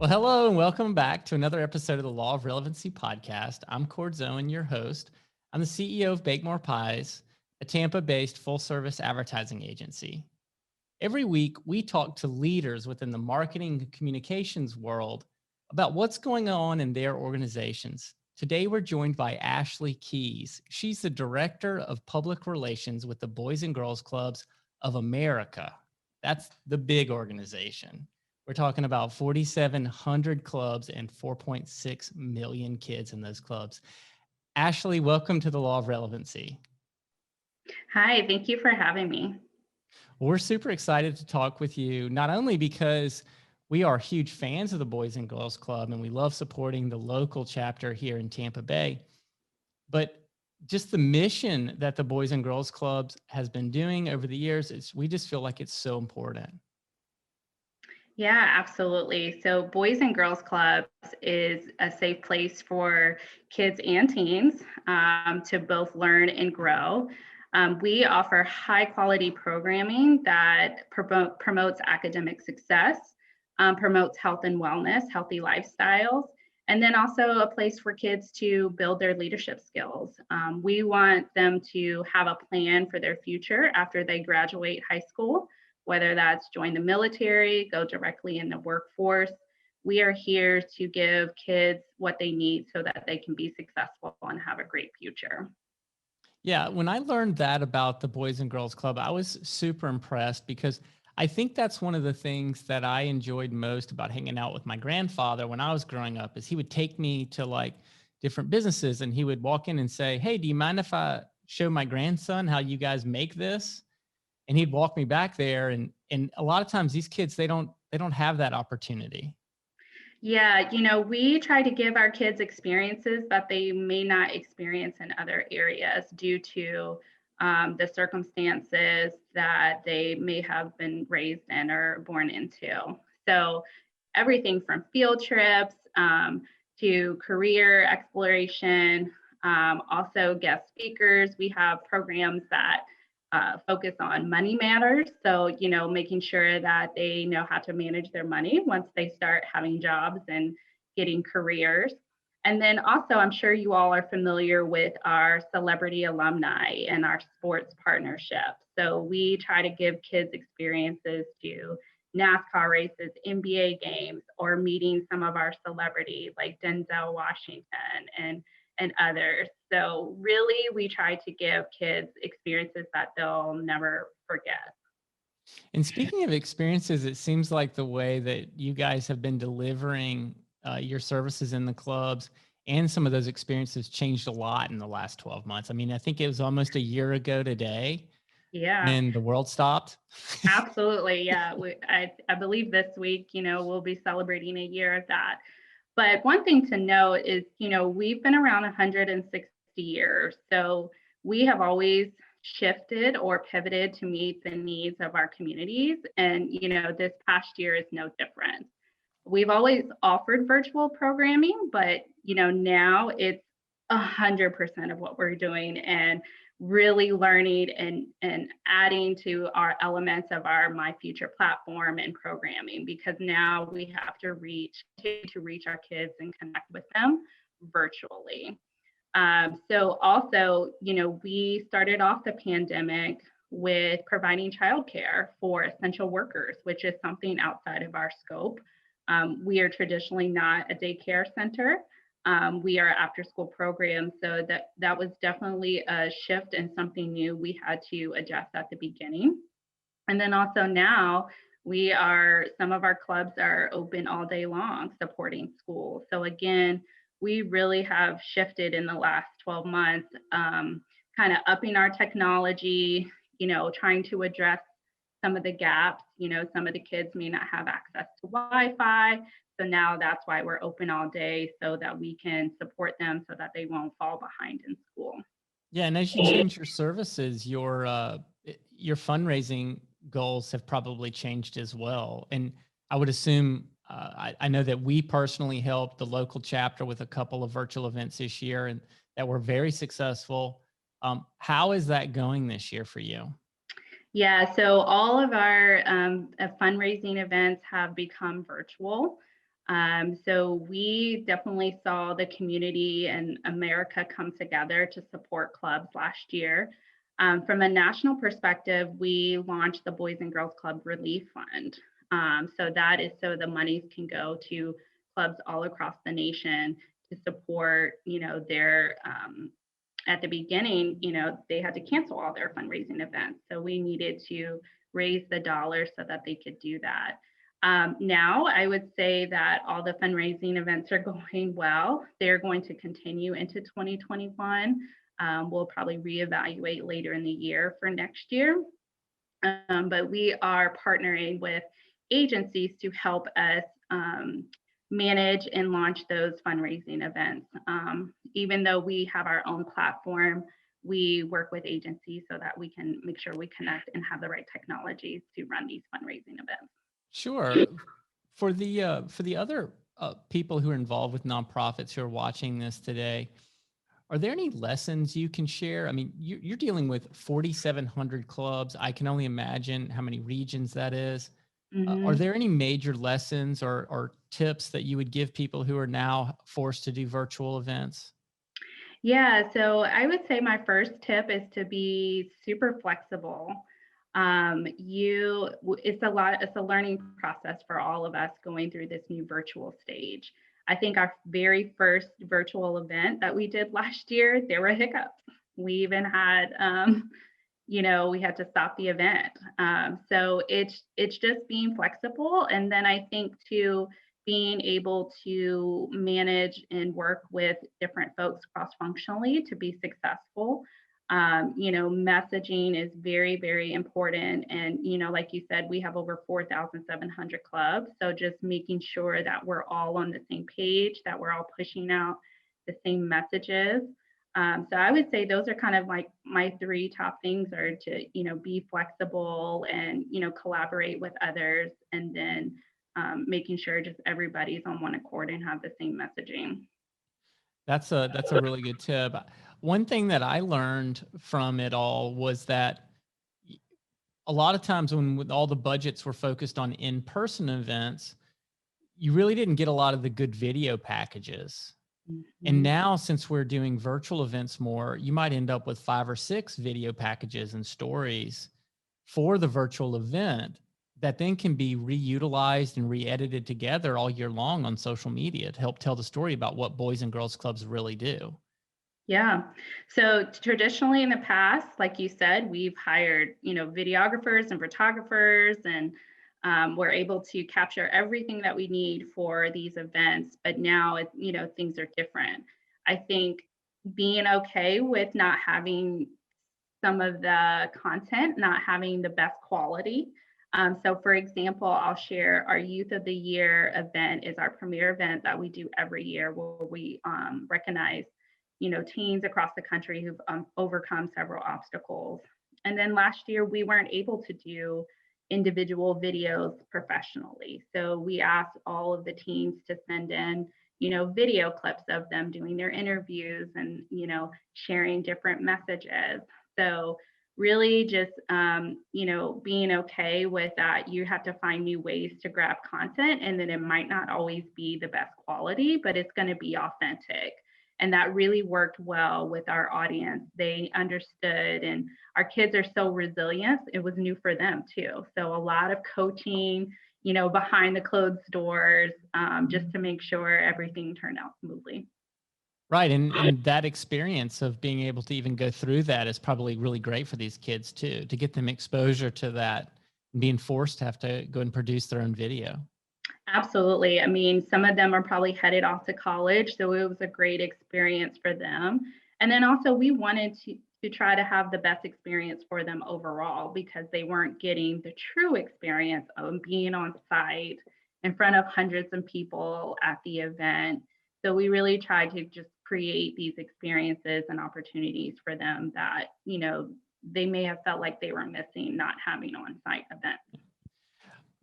Well, hello and welcome back to another episode of the Law of Relevancy podcast. I'm Cord Zoen, your host. I'm the CEO of Bake More Pies, a Tampa-based full-service advertising agency. Every week, we talk to leaders within the marketing and communications world about what's going on in their organizations. Today, we're joined by Ashley Keys. She's the Director of Public Relations with the Boys and Girls Clubs of America. That's the big organization. We're talking about 4,700 clubs and 4.6 million kids in those clubs. Ashley, welcome to the Law of Relevancy. Hi, thank you for having me. We're super excited to talk with you, not only because we are huge fans of the Boys and Girls Club and we love supporting the local chapter here in Tampa Bay, but just the mission that the Boys and Girls Clubs has been doing over the years, we just feel like it's so important. Yeah, absolutely. So Boys and Girls Clubs is a safe place for kids and teens to both learn and grow. We offer high quality programming that promotes academic success, promotes health and wellness, healthy lifestyles, and then also a place for kids to build their leadership skills. We want them to have a plan for their future after they graduate high school, whether that's join the military, go directly in the workforce. We are here to give kids what they need so that they can be successful and have a great future. Yeah, when I learned that about the Boys and Girls Club, I was super impressed because I think that's one of the things that I enjoyed most about hanging out with my grandfather when I was growing up is he would take me to like different businesses and he would walk in and say, "Hey, do you mind if I show my grandson how you guys make this?" And he'd walk me back there and a lot of times these kids they don't have that opportunity. Yeah, we try to give our kids experiences that they may not experience in other areas due to the circumstances that they may have been raised in or born into. So, everything from field trips to career exploration, also guest speakers. We have programs that focus on money matters. So, making sure that they know how to manage their money once they start having jobs and getting careers. And then also, I'm sure you all are familiar with our celebrity alumni and our sports partnership. So we try to give kids experiences to NASCAR races, NBA games, or meeting some of our celebrities like Denzel Washington and others. So really, we try to give kids experiences that they'll never forget. And speaking of experiences, it seems like the way that you guys have been delivering your services in the clubs and some of those experiences changed a lot in the last 12 months. I mean, I think it was almost a year ago today Yeah, when the world stopped. absolutely. Yeah, I believe this week, we'll be celebrating a year of that. But one thing to note is, we've been around 160 years. So we have always shifted or pivoted to meet the needs of our communities. And, this past year is no different. We've always offered virtual programming, but, now it's 100% of what we're doing and really learning and adding to our elements of our My Future platform and programming, because now we have to reach our kids and connect with them virtually. So also, we started off the pandemic with providing childcare for essential workers, which is something outside of our scope. We are traditionally not a daycare center. We are after school program. So that was definitely a shift and something new we had to adjust at the beginning. And then also now some of our clubs are open all day long supporting schools. So again, we really have shifted in the last 12 months, kind of upping our technology, trying to address some of the gaps. Some of the kids may not have access to Wi-Fi. So now that's why we're open all day so that we can support them so that they won't fall behind in school. Yeah, and as you change your services, your fundraising goals have probably changed as well. And I would assume I know that we personally helped the local chapter with a couple of virtual events this year, and that were very successful. How is that going this year for you? Yeah, so all of our fundraising events have become virtual. So we definitely saw the community and America come together to support clubs last year. From a national perspective, we launched the Boys and Girls Club Relief Fund. So that is so the monies can go to clubs all across the nation to support, their at the beginning, they had to cancel all their fundraising events. So we needed to raise the dollars so that they could do that. Now, I would say that all the fundraising events are going well. They're going to continue into 2021. We'll probably reevaluate later in the year for next year. But we are partnering with agencies to help us manage and launch those fundraising events. Even though we have our own platform, we work with agencies so that we can make sure we connect and have the right technologies to run these fundraising events. Sure. For the other people who are involved with nonprofits who are watching this today, are there any lessons you can share? I mean, you're dealing with 4,700 clubs. I can only imagine how many regions that is. Are Mhm. there any major lessons or tips that you would give people who are now forced to do virtual events? Yeah, so I would say my first tip is to be super flexible. It's a learning process for all of us going through this new virtual stage. I think our very first virtual event that we did last year, there were hiccups. We even had, we had to stop the event. So it's just being flexible, and then I think too being able to manage and work with different folks cross-functionally to be successful. Messaging is very, very important. And, like you said, we have over 4,700 clubs. So just making sure that we're all on the same page, that we're all pushing out the same messages. So I would say those are kind of like my three top things are to, be flexible and, collaborate with others, and then making sure just everybody's on one accord and have the same messaging. That's a really good tip. One thing that I learned from it all was that a lot of times when all the budgets were focused on in-person events, you really didn't get a lot of the good video packages. And Mhm. now, since we're doing virtual events more, you might end up with 5 or 6 video packages and stories for the virtual event that then can be reutilized and re-edited together all year long on social media to help tell the story about what boys and girls clubs really do. Yeah. So traditionally in the past, like you said, we've hired, videographers and photographers, and we're able to capture everything that we need for these events. But now, things are different. I think being okay with not having some of the content not having the best quality. So, for example, I'll share our Youth of the Year event is our premier event that we do every year, where we recognize, teens across the country who've overcome several obstacles. And then last year, we weren't able to do individual videos professionally. So we asked all of the teens to send in, video clips of them doing their interviews and, sharing different messages. So really just being okay with that. You have to find new ways to grab content, and then it might not always be the best quality, but it's going to be authentic. And that really worked well with our audience. They understood, and our kids are so resilient. It was new for them too. So a lot of coaching, behind the closed doors, just to make sure everything turned out smoothly. Right. And that experience of being able to even go through that is probably really great for these kids too, to get them exposure to that and being forced to have to go and produce their own video. Absolutely. I mean, some of them are probably headed off to college, so it was a great experience for them. And then also we wanted to try to have the best experience for them overall, because they weren't getting the true experience of being on site in front of hundreds of people at the event. So we really tried to just create these experiences and opportunities for them that, they may have felt like they were missing not having on-site events.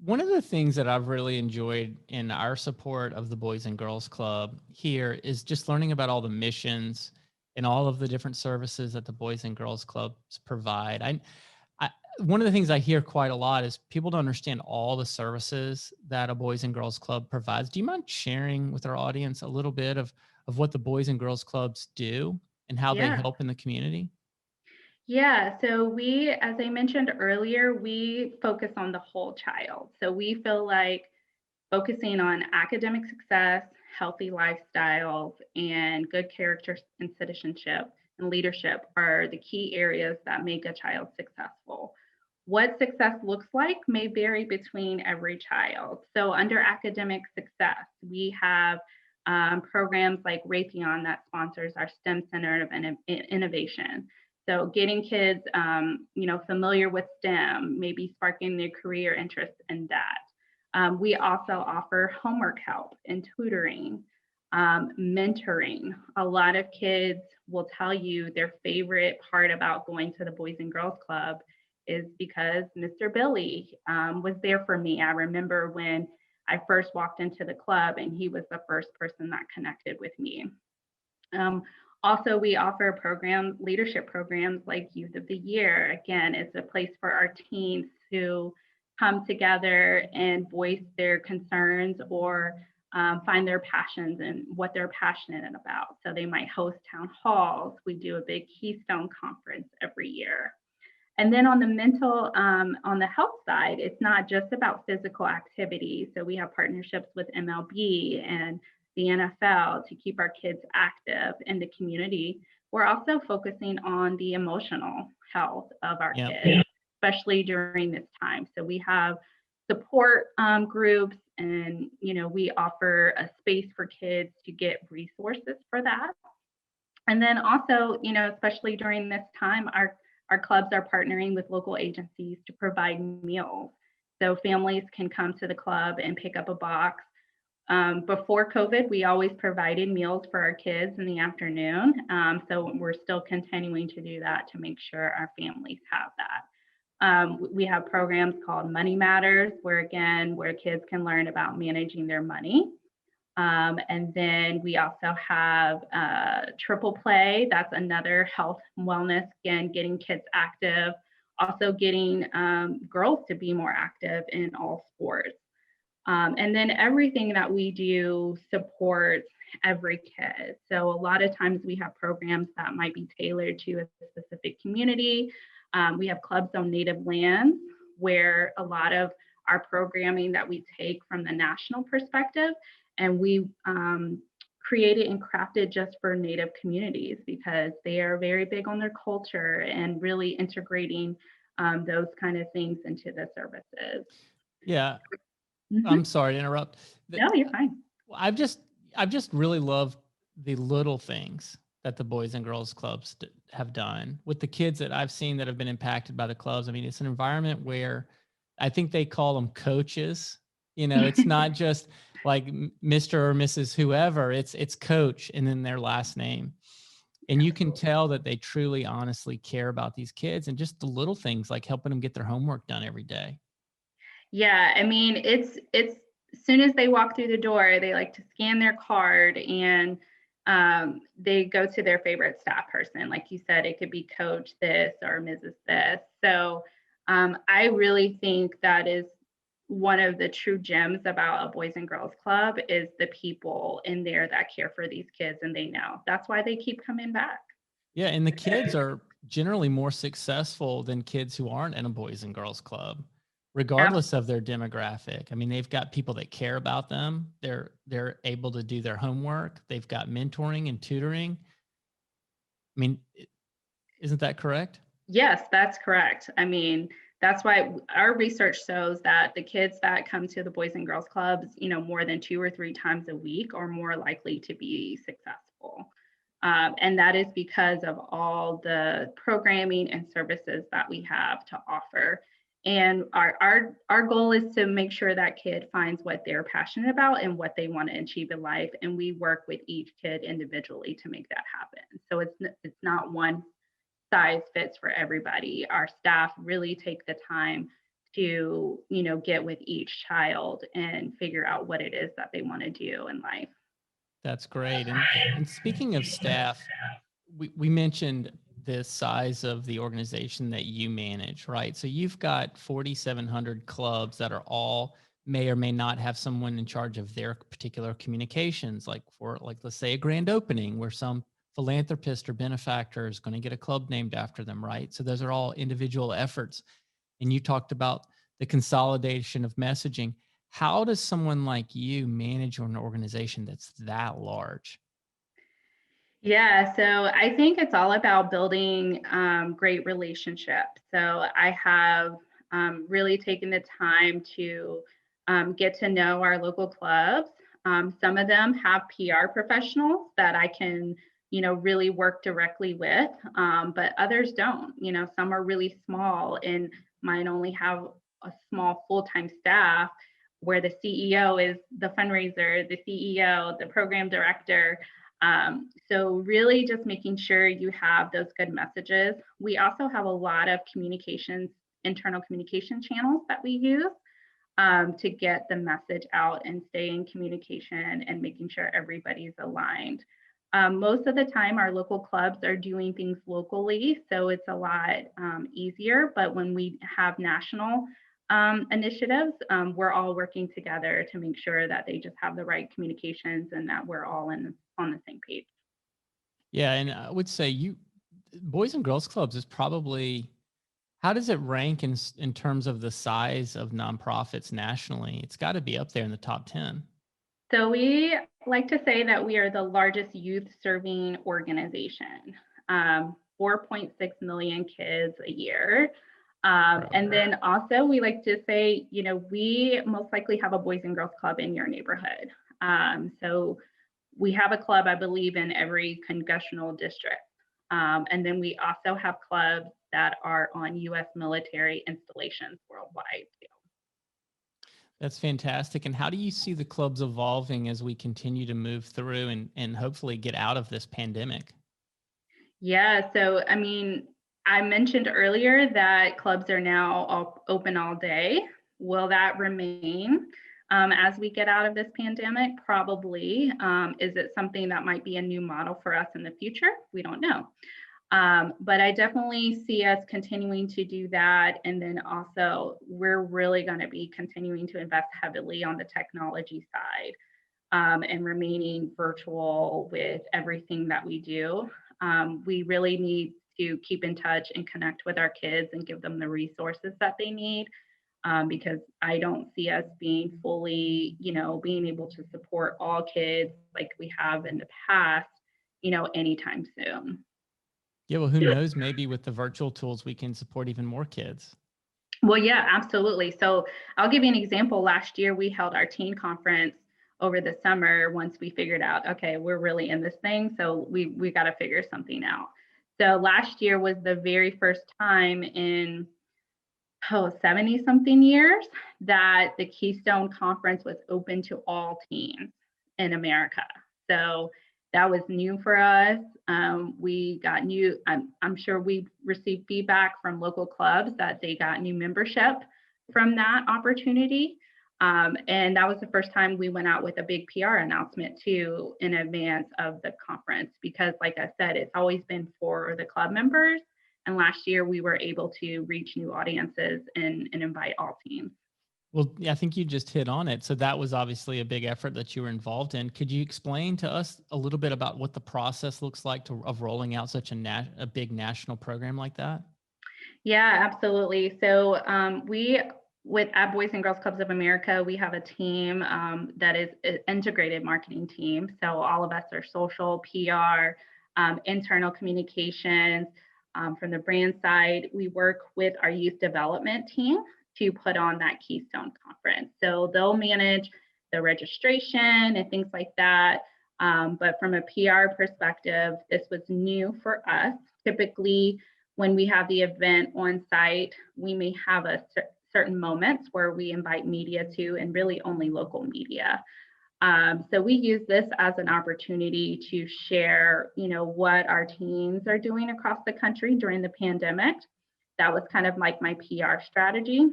One of the things that I've really enjoyed in our support of the Boys and Girls Club here is just learning about all the missions and all of the different services that the Boys and Girls Clubs provide. I one of the things I hear quite a lot is people don't understand all the services that a Boys and Girls Club provides. Do you mind sharing with our audience a little bit of what the Boys and Girls Clubs do and how they Yeah. help in the community? Yeah, so we, as I mentioned earlier, we focus on the whole child. So we feel like focusing on academic success, healthy lifestyles, and good character and citizenship and leadership are the key areas that make a child successful. What success looks like may vary between every child. So, under academic success, we have programs like Raytheon that sponsors our STEM Center of Innovation. So, getting kids, familiar with STEM, maybe sparking their career interest in that. We also offer homework help and tutoring, mentoring. A lot of kids will tell you their favorite part about going to the Boys and Girls Club is because Mr. Billy was there for me. I remember when I first walked into the club and he was the first person that connected with me. Um, Also, we offer leadership programs like Youth of the Year. Again, it's a place for our teens to come together and voice their concerns or find their passions and what they're passionate about. So they might host town halls. We do a big Keystone conference every year. And then on the health side, it's not just about physical activity. So we have partnerships with MLB and the NFL to keep our kids active in the community. We're also focusing on the emotional health of our Yep. kids, especially during this time. So we have support groups, and we offer a space for kids to get resources for that. And then also, especially during this time, our clubs are partnering with local agencies to provide meals. So families can come to the club and pick up a box. Before COVID, we always provided meals for our kids in the afternoon. So we're still continuing to do that to make sure our families have that. We have programs called Money Matters, where kids can learn about managing their money. And then we also have Triple Play. That's another health and wellness, again, getting kids active, also getting girls to be more active in all sports. And then everything that we do supports every kid. So a lot of times we have programs that might be tailored to a specific community. We have clubs on native lands where a lot of our programming that we take from the national perspective, and we created and crafted just for Native communities because they are very big on their culture and really integrating those kind of things into the services. Yeah. I'm Mhm. sorry to interrupt. No, you're fine. I've just really loved the little things that the Boys and Girls Clubs have done with the kids that I've seen that have been impacted by the clubs. I mean, it's an environment where I think they call them coaches. It's not just like Mr. or Mrs. whoever. It's coach and then their last name. And you can tell that they truly, honestly care about these kids and just the little things like helping them get their homework done every day. Yeah, I mean, it's as soon as they walk through the door, they like to scan their card and they go to their favorite staff person. Like you said, it could be Coach this or Mrs. this. So I really think that is one of the true gems about a Boys and Girls Club is the people in there that care for these kids and they know. That's why they keep coming back. Yeah, and the kids are generally more successful than kids who aren't in a Boys and Girls Club, regardless of their demographic. I mean, they've got people that care about them. They're able to do their homework. They've got mentoring and tutoring. I mean, isn't that correct? Yes, that's correct. I mean, that's why our research shows that the kids that come to the Boys and Girls Clubs, more than 2 or 3 times a week are more likely to be successful. And that is because of all the programming and services that we have to offer. And our goal is to make sure that kid finds what they're passionate about and what they want to achieve in life. And we work with each kid individually to make that happen. So it's not one size fits for everybody. Our staff really take the time to, get with each child and figure out what it is that they want to do in life. That's great. And speaking of staff, we mentioned the size of the organization that you manage, right? So you've got 4,700 clubs that are all may or may not have someone in charge of their particular communications, like for like let's say a grand opening where some philanthropist or benefactor is going to get a club named after them, right? So those are all individual efforts. And you talked about the consolidation of messaging. How does someone like you manage an organization that's that large? Yeah, so I think it's all about building great relationships. So I have really taken the time to get to know our local clubs. Some of them have PR professionals that I can, really work directly with, but others don't. Some are really small, and mine only have a small full-time staff where the CEO is the fundraiser, the CEO, the program director. So really just making sure you have those good messages. We also have a lot of communications, internal communication channels that we use to get the message out and stay in communication and making sure everybody's aligned. Most of the time, our local clubs are doing things locally, so it's a lot easier. But when we have national initiatives, we're all working together to make sure that they just have the right communications and that we're all on the same page. Yeah, and I would say you Boys and Girls Clubs is probably how does it rank in terms of the size of nonprofits nationally? It's got to be up there in the top 10. So we like to say that we are the largest youth serving organization, 4.6 million kids a year. And then also we like to say, we most likely have a Boys and Girls Club in your neighborhood. So we have a club, I believe, in every congressional district. And then we also have clubs that are on US military installations worldwide too. That's fantastic. And how do you see the clubs evolving as we continue to move through and hopefully get out of this pandemic? Yeah, so I mean, I mentioned earlier that clubs are now open all day. Will that remain as we get out of this pandemic? Probably. Is it something that might be a new model for us in the future? We don't know. But I definitely see us continuing to do that. And then also, we're really going to be continuing to invest heavily on the technology side and remaining virtual with everything that we do. We really need to keep in touch and connect with our kids and give them the resources that they need because I don't see us being fully, being able to support all kids like we have in the past, anytime soon. Yeah, well, who knows? Maybe with the virtual tools, we can support even more kids. Well, yeah, absolutely. So I'll give you an example. Last year, we held our teen conference over the summer once we figured out, okay, we're really in this thing. So we got to figure something out. So last year was the very first time in 70 something years that the Keystone Conference was open to all teens in America. So that was new for us. We got new, I'm sure we received feedback from local clubs that they got new membership from that opportunity. And that was the first time we went out with a big PR announcement too in advance of the conference, because like I said, it's always been for the club members. And last year we were able to reach new audiences and invite all teams. Well, yeah, I think you just hit on it. So that was obviously a big effort that you were involved in. Could you explain to us a little bit about what the process looks like of rolling out such a big national program like that? Yeah, absolutely. So we, with at Boys and Girls Clubs of America, we have a team that is an integrated marketing team. So all of us are social, PR, internal communications. From the brand side, we work with our youth development team to put on that Keystone Conference. So they'll manage the registration and things like that. But from a PR perspective, this was new for us. Typically, when we have the event on site, we may have certain moments where we invite media to, and really only local media. So we use this as an opportunity to share, what our teams are doing across the country during the pandemic. That was kind of like my PR strategy.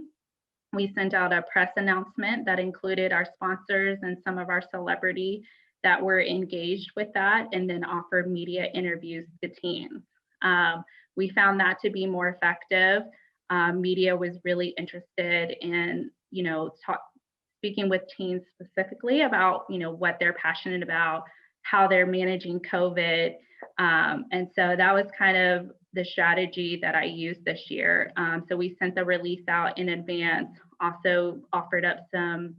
We sent out a press announcement that included our sponsors and some of our celebrity that were engaged with that, and then offered media interviews to teams. we found that to be more effective. Media was really interested in, speaking with teens specifically about, what they're passionate about, how they're managing COVID. And so that was kind of the strategy that I used this year. So we sent the release out in advance, also offered up some,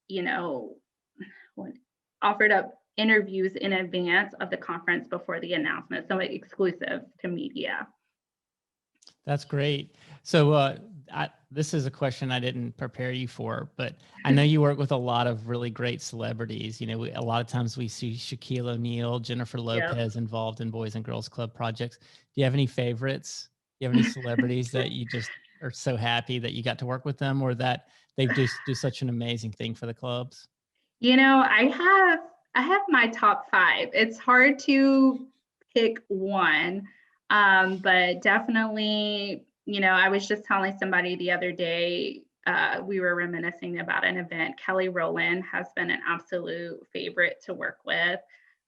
you know, offered up interviews in advance of the conference before the announcement, so exclusive to media. That's great. So this is a question I didn't prepare you for, but I know you work with a lot of really great celebrities. A lot of times we see Shaquille O'Neal, Jennifer Lopez involved in Boys and Girls Club projects. Do you have any favorites? Do you have any celebrities that you just are so happy that you got to work with them, or that they just do such an amazing thing for the clubs? I have my top 5. It's hard to pick one, but definitely, I was just telling somebody the other day, we were reminiscing about an event. Kelly Rowland has been an absolute favorite to work with.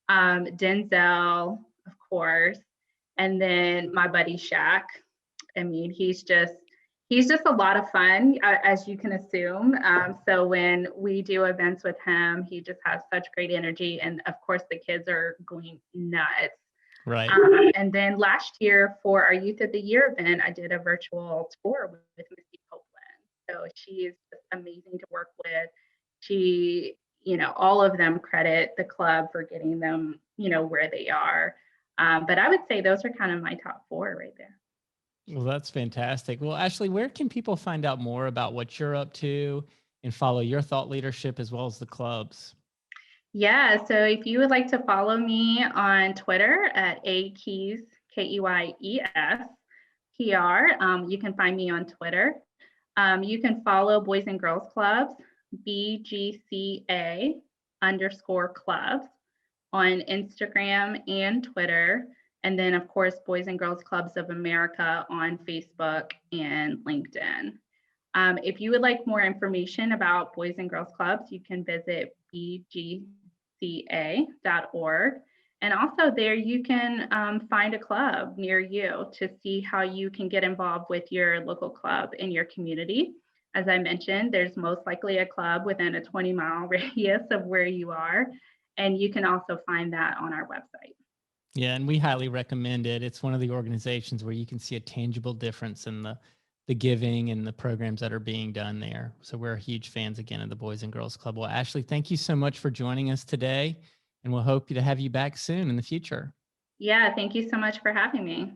Denzel, of course, and then my buddy Shaq. I mean, he's just a lot of fun, as you can assume. So when we do events with him, he just has such great energy. And of course, the kids are going nuts. Right. And then last year for our Youth of the Year event, I did a virtual tour with Missy Copeland. So she is just amazing to work with. She, all of them credit the club for getting them, where they are. But I would say those are kind of my top 4 right there. Well, that's fantastic. Well, Ashley, where can people find out more about what you're up to and follow your thought leadership as well as the clubs? Yeah, so if you would like to follow me on Twitter at akeys, KEYES, PR, you can find me on Twitter. You can follow Boys and Girls Clubs, BGCA_clubs on Instagram and Twitter. And then, of course, Boys and Girls Clubs of America on Facebook and LinkedIn. If you would like more information about Boys and Girls Clubs, you can visit bgca.org. And also there you can find a club near you to see how you can get involved with your local club in your community. As I mentioned, there's most likely a club within a 20-mile radius of where you are. And you can also find that on our website. Yeah, and we highly recommend it. It's one of the organizations where you can see a tangible difference in the giving and the programs that are being done there. So we're huge fans again of the Boys and Girls Club. Well, Ashley, thank you so much for joining us today, and we'll hope to have you back soon in the future. Yeah, thank you so much for having me.